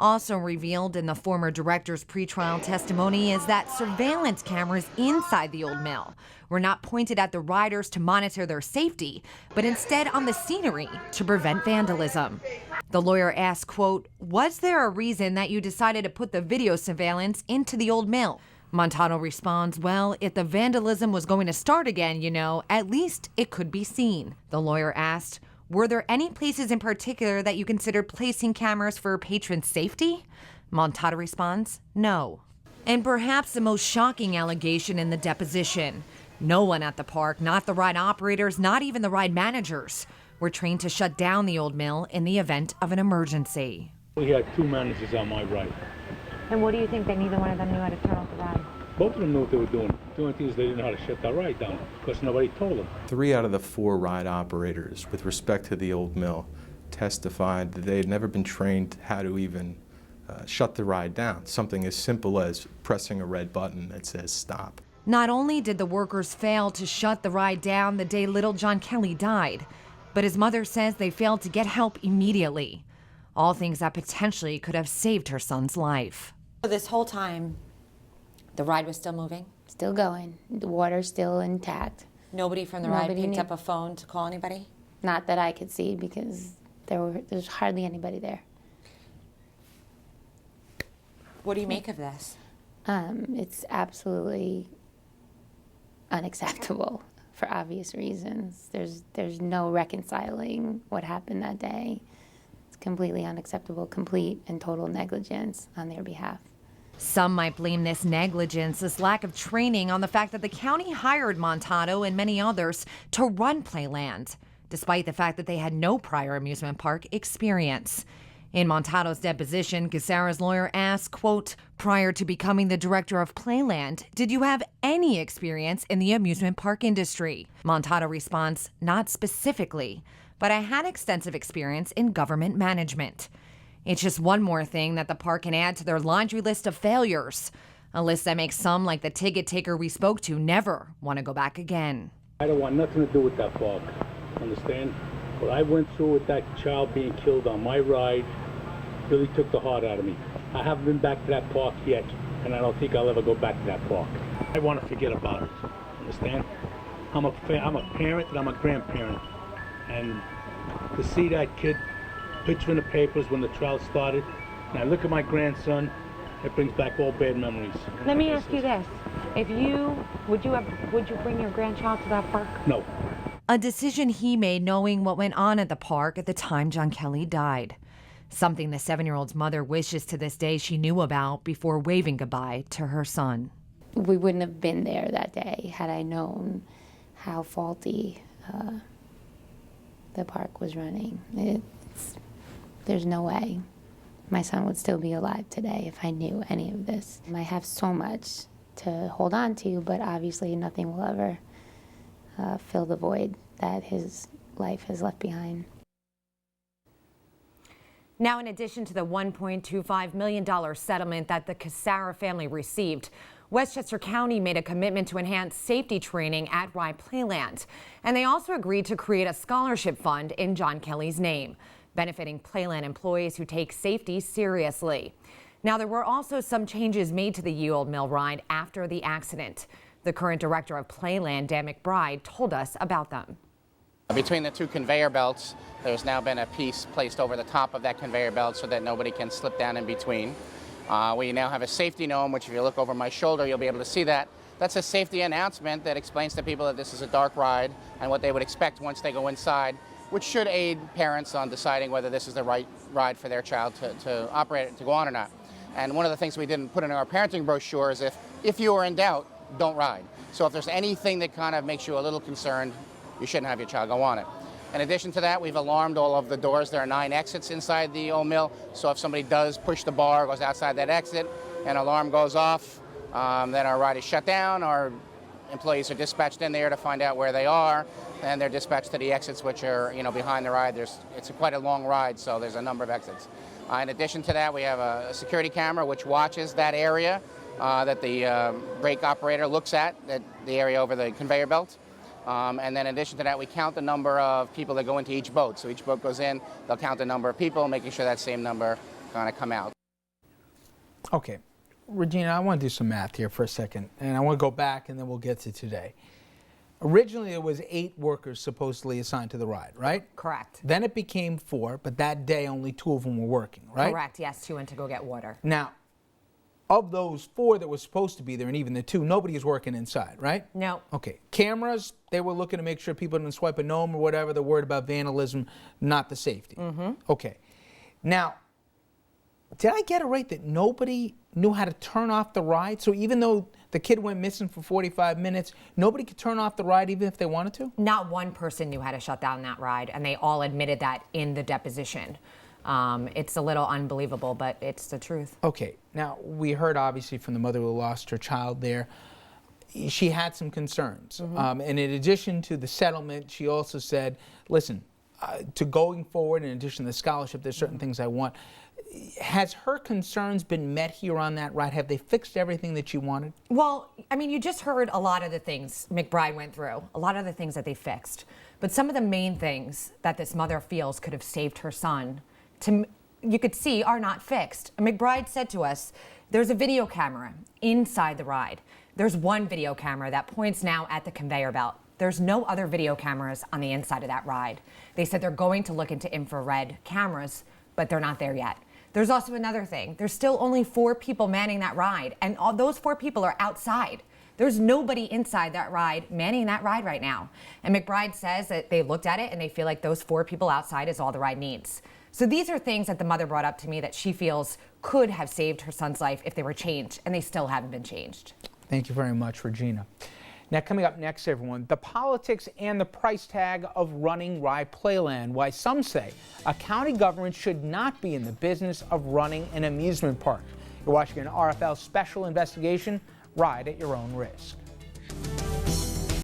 Also revealed in the former director's pretrial testimony is that surveillance cameras inside the old mill were not pointed at the riders to monitor their safety, but instead on the scenery to prevent vandalism. The lawyer asked, quote, "Was there a reason that you decided to put the video surveillance into the old mill?" Montano responds, "Well, if the vandalism was going to start again, at least it could be seen." The lawyer asked, "Were there any places in particular that you considered placing cameras for patron safety?" Montano responds, "No." And perhaps the most shocking allegation in the deposition: no one at the park, not the ride operators, not even the ride managers, were trained to shut down the old mill in the event of an emergency. We had 2 managers on my ride. And what do you think that neither one of them knew how to turn off the ride? Both of them knew what they were doing. The only thing is they didn't know how to shut that ride down because nobody told them. 3 out of the 4 ride operators, with respect to the old mill, testified that they had never been trained how to even shut the ride down. Something as simple as pressing a red button that says stop. Not only did the workers fail to shut the ride down the day little John Kelly died, but his mother says they failed to get help immediately. All things that potentially could have saved her son's life. This whole time, the ride was still moving? Still going. The water's still intact. Nobody from the ride picked up a phone to call anybody? Not that I could see, because there's hardly anybody there. What do you make of this? It's absolutely unacceptable for obvious reasons. There's no reconciling what happened that day. It's completely unacceptable, complete and total negligence on their behalf. Some might blame this negligence, this lack of training, on the fact that the county hired Montano and many others to run Playland, despite the fact that they had no prior amusement park experience. In Montano's deposition, Cassara's lawyer asked, quote, "Prior to becoming the director of Playland, did you have any experience in the amusement park industry?" Montano responds, "Not specifically, but I had extensive experience in government management." It's just one more thing that the park can add to their laundry list of failures, a list that makes some, like the ticket taker we spoke to, never want to go back again. I don't want nothing to do with that park, understand? What I went through with that child being killed on my ride really took the heart out of me. I haven't been back to that park yet, and I don't think I'll ever go back to that park. I want to forget about it, understand? I'm a parent and I'm a grandparent, and to see that kid picture in the papers when the trial started, and I look at my grandson, it brings back all bad memories. Let me ask you this: would you bring your grandchild to that park? No. A decision he made knowing what went on at the park at the time John Kelly died. Something the 7-year-old's mother wishes to this day she knew about before waving goodbye to her son. We wouldn't have been there that day had I known how faulty the park was running. There's no way my son would still be alive today if I knew any of this. I have so much to hold on to, but obviously nothing will ever fill the void that his life has left behind. Now, in addition to the $1.25 million settlement that the Cassara family received, Westchester County made a commitment to enhance safety training at Rye Playland. And they also agreed to create a scholarship fund in John Kelly's name, benefiting Playland employees who take safety seriously. Now, there were also some changes made to the Ye Olde Mill ride after the accident. The current director of Playland, Dan McBride, told us about them. Between the 2 conveyor belts, there's now been a piece placed over the top of that conveyor belt so that nobody can slip down in between. We now have a safety gnome, which if you look over my shoulder, you'll be able to see that. That's a safety announcement that explains to people that this is a dark ride and what they would expect once they go inside, which should aid parents on deciding whether this is the right ride for their child to operate, to go on or not. And one of the things we didn't put in our parenting brochure is if you are in doubt, don't ride. So if there's anything that kind of makes you a little concerned, you shouldn't have your child go on it. In addition to that, we've alarmed all of the doors. There are 9 exits inside the old mill, so if somebody does push the bar, goes outside that exit, and alarm goes off, then our ride is shut down. Our employees are dispatched in there to find out where they are, and they're dispatched to the exits, which are behind the ride. It's quite a long ride, so there's a number of exits. In addition to that, we have a security camera which watches that area that the brake operator looks at, the area over the conveyor belt. And then in addition to that, we count the number of people that go into each boat. So each boat goes in, they'll count the number of people, making sure that same number kind of come out. Okay, Regina, I want to do some math here for a second, and I want to go back and then we'll get to today. Originally, it was 8 workers supposedly assigned to the ride, right? Correct. Then it became 4, but that day only 2 of them were working, right? Correct, yes, 2 went to go get water. Now, of those 4 that were supposed to be there, and even the 2, nobody is working inside, right? No. Okay, cameras, they were looking to make sure people didn't swipe a gnome or whatever. They're worried about vandalism, not the safety. Okay, now, did I get it right that nobody knew how to turn off the ride? So even though the kid went missing for 45 minutes, nobody could turn off the ride even if they wanted to? Not one person knew how to shut down that ride, and they all admitted that in the deposition. It's a little unbelievable, but it's the truth. Okay, now we heard obviously from the mother who lost her child there. She had some concerns. And in addition to the settlement, she also said, listen, to going forward, in addition to the scholarship, there's certain things I want. Has her concerns been met here on that ride? Have they fixed everything that she wanted? Well, I mean, you just heard a lot of the things McBride went through, a lot of the things that they fixed. But some of the main things that this mother feels could have saved her son, you could see, are not fixed. McBride said to us, there's a video camera inside the ride. There's one video camera that points now at the conveyor belt. There's no other video cameras on the inside of that ride. They said they're going to look into infrared cameras, but they're not there yet. There's also another thing. There's still only 4 people manning that ride, and all those 4 people are outside. There's nobody inside that ride manning that ride right now. And McBride says that they looked at it and they feel like those 4 people outside is all the ride needs. So these are things that the mother brought up to me that she feels could have saved her son's life if they were changed, and they still haven't been changed. Thank you very much, Regina. Now, coming up next, everyone, the politics and the price tag of running Rye Playland. Why some say a county government should not be in the business of running an amusement park. You're watching an RFL special investigation. Ride at your own risk.